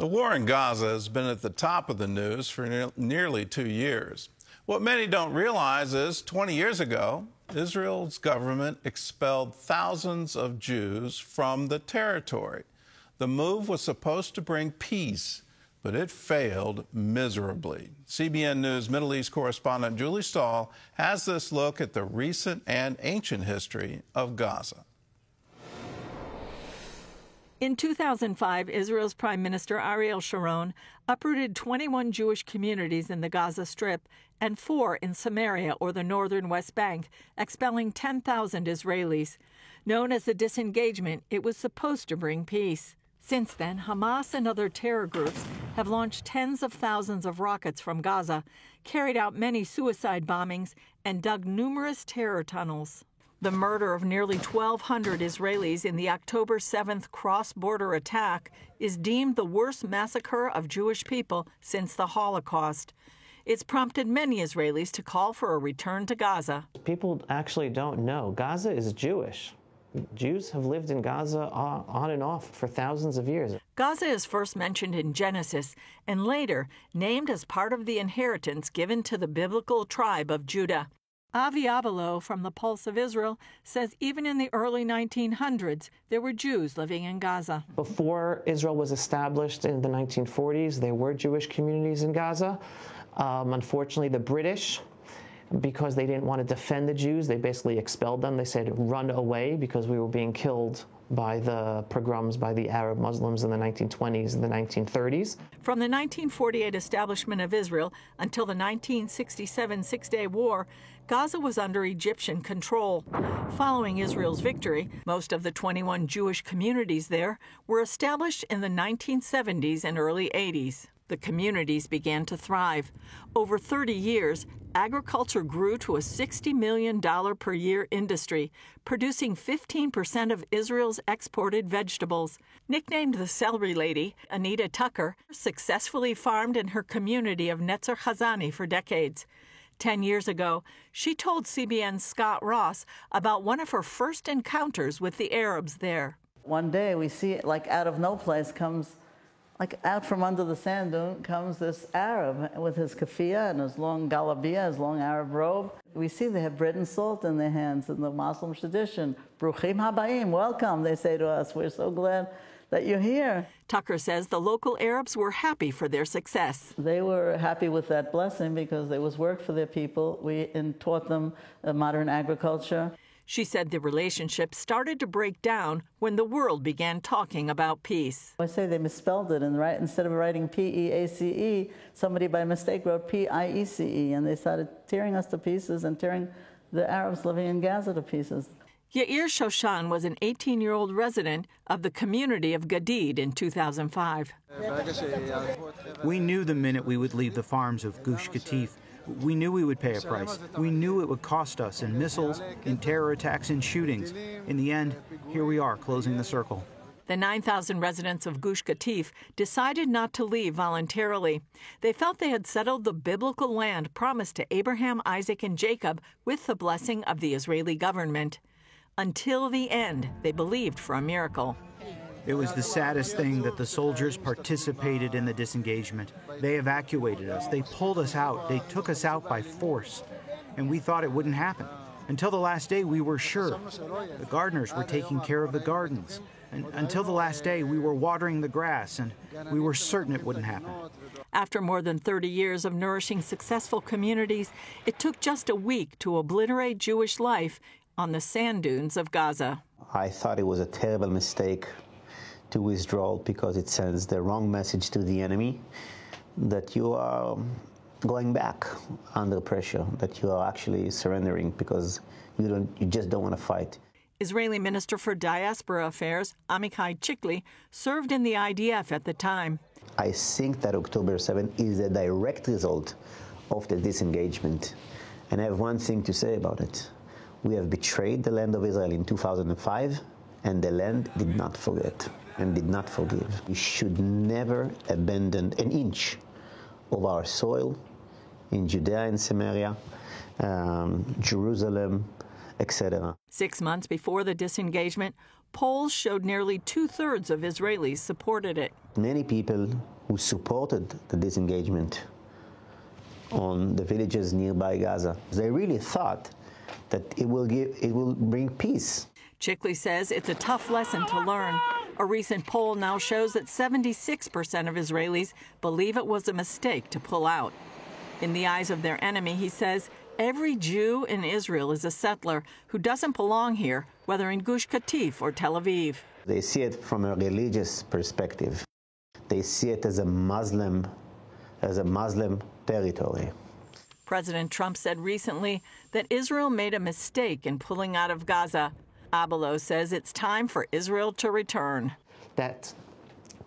The war in Gaza has been at the top of the news for nearly 2 years. What many don't realize is 20 years ago, Israel's government expelled thousands of Jews from the territory. The move was supposed to bring peace, but it failed miserably. CBN News Middle East correspondent Julie Stahl has this look at the recent and ancient history of Gaza. In 2005, Israel's Prime Minister Ariel Sharon uprooted 21 Jewish communities in the Gaza Strip and 4 in Samaria, or the northern West Bank, expelling 10,000 Israelis. Known as the disengagement, it was supposed to bring peace. Since then, Hamas and other terror groups have launched tens of thousands of rockets from Gaza, carried out many suicide bombings, and dug numerous terror tunnels. The murder of nearly 1,200 Israelis in the October 7th cross-border attack is deemed the worst massacre of Jewish people since the Holocaust. It's prompted many Israelis to call for a return to Gaza. People actually don't know. Gaza is Jewish. Jews have lived in Gaza on and off for thousands of years. Gaza is first mentioned in Genesis and later named as part of the inheritance given to the biblical tribe of Judah. Avi Abelo from the Pulse of Israel says even in the early 1900s, there were Jews living in Gaza. Before Israel was established in the 1940s, there were Jewish communities in Gaza. Unfortunately, the British, because they didn't want to defend the Jews, they basically expelled them. They said, run away, because we were being killed by the pogroms by the Arab Muslims in the 1920s and the 1930s. From the 1948 establishment of Israel until the 1967 Six-Day War, Gaza was under Egyptian control. Following Israel's victory, most of the 21 Jewish communities there were established in the 1970s and early 80s. The communities began to thrive. Over 30 years, agriculture grew to a $60 million per year industry, producing 15% of Israel's exported vegetables. Nicknamed the Celery Lady, Anita Tucker successfully farmed in her community of Netzer Chazani for decades. 10 years ago, she told CBN's Scott Ross about one of her first encounters with the Arabs there. One day we see, like out of no place comes, like out from under the sand dune comes this Arab with his keffiyeh and his long galabiyah, his long Arab robe. We see they have bread and salt in their hands in the Muslim tradition. Bruchim habayim, welcome, they say to us. We're so glad that you're here. Tucker says the local Arabs were happy for their success. They were happy with that blessing because there was work for their people. We taught them modern agriculture. She said the relationship started to break down when the world began talking about peace. I say they misspelled it, and instead of writing P-E-A-C-E, somebody by mistake wrote P-I-E-C-E, and they started tearing us to pieces and tearing the Arabs living in Gaza to pieces. Yair Shoshan was an 18-year-old resident of the community of Gadid in 2005. We knew the minute we would leave the farms of Gush Katif, we knew we would pay a price. We knew it would cost us in missiles, in terror attacks, and shootings. In the end, here we are, closing the circle. The 9,000 residents of Gush Katif decided not to leave voluntarily. They felt they had settled the biblical land promised to Abraham, Isaac, and Jacob with the blessing of the Israeli government. Until the end, they believed for a miracle. It was the saddest thing that the soldiers participated in the disengagement. They evacuated us. They pulled us out. They took us out by force. And we thought it wouldn't happen. Until the last day, we were sure. The gardeners were taking care of the gardens. And until the last day, we were watering the grass, and we were certain it wouldn't happen. After more than 30 years of nourishing successful communities, it took just a week to obliterate Jewish life on the sand dunes of Gaza. I thought it was a terrible mistake to withdraw because it sends the wrong message to the enemy that you are going back under pressure, that you are actually surrendering because you just don't want to fight. Israeli Minister for Diaspora Affairs, Amichai Chikli, served in the IDF at the time. I think that October 7th is a direct result of the disengagement. And I have one thing to say about it. We have betrayed the land of Israel in 2005, and the land did not forget and did not forgive. We should never abandon an inch of our soil in Judea and Samaria, Jerusalem, etc. 6 months before the disengagement, Polls showed nearly 2/3 of Israelis supported it. Many people who supported the disengagement on the villages nearby Gaza, they really thought that it will bring peace. Chickley says it's a tough lesson to learn. A recent poll now shows that 76% of Israelis believe it was a mistake to pull out. In the eyes of their enemy, he says, every Jew in Israel is a settler who doesn't belong here, whether in Gush Katif or Tel Aviv. They see it from a religious perspective. They see it as a Muslim territory. President Trump said recently that Israel made a mistake in pulling out of Gaza. Abelo says it's time for Israel to return. That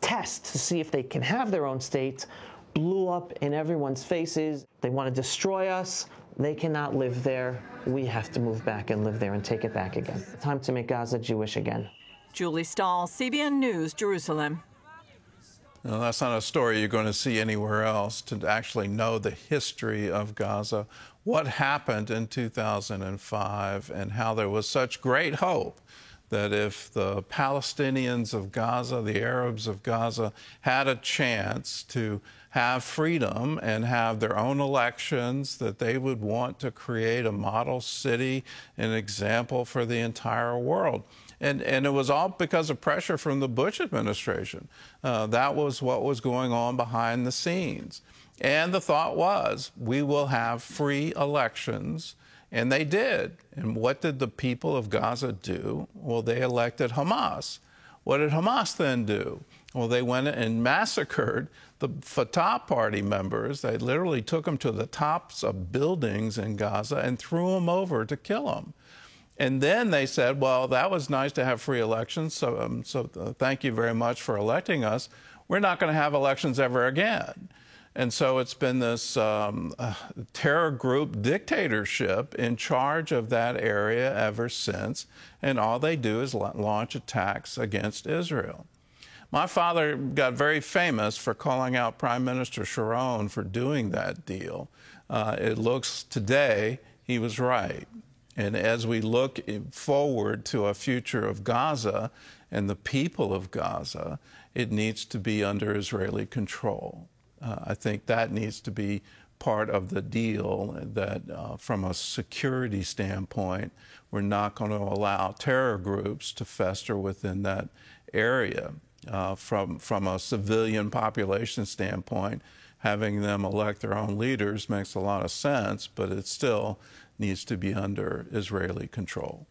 test to see if they can have their own state blew up in everyone's faces. They want to destroy us. They cannot live there. We have to move back and live there and take it back again. Time to make Gaza Jewish again. Julie Stahl, CBN News, Jerusalem. Now, that's not a story you're going to see anywhere else, to actually know the history of Gaza, what happened in 2005, and how there was such great hope that if the Palestinians of Gaza, the Arabs of Gaza, had a chance to have freedom and have their own elections, that they would want to create a model city, an example for the entire world. And it was all because of pressure from the Bush administration. That was what was going on behind the scenes. And the thought was, we will have free elections. And they did. And what did the people of Gaza do? Well, they elected Hamas. What did Hamas then do? Well, they went and massacred the Fatah party members. They literally took them to the tops of buildings in Gaza and threw them over to kill them. And then they said, well, that was nice to have free elections, so thank you very much for electing us. We're not going to have elections ever again. And so it's been this terror group dictatorship in charge of that area ever since, and all they do is launch attacks against Israel. My father got very famous for calling out Prime Minister Sharon for doing that deal. It looks today he was right. And as we look forward to a future of Gaza and the people of Gaza, it needs to be under Israeli control. I think that needs to be part of the deal, that from a security standpoint, we're not going to allow terror groups to fester within that area. From a civilian population standpoint, having them elect their own leaders makes a lot of sense, but it still needs to be under Israeli control.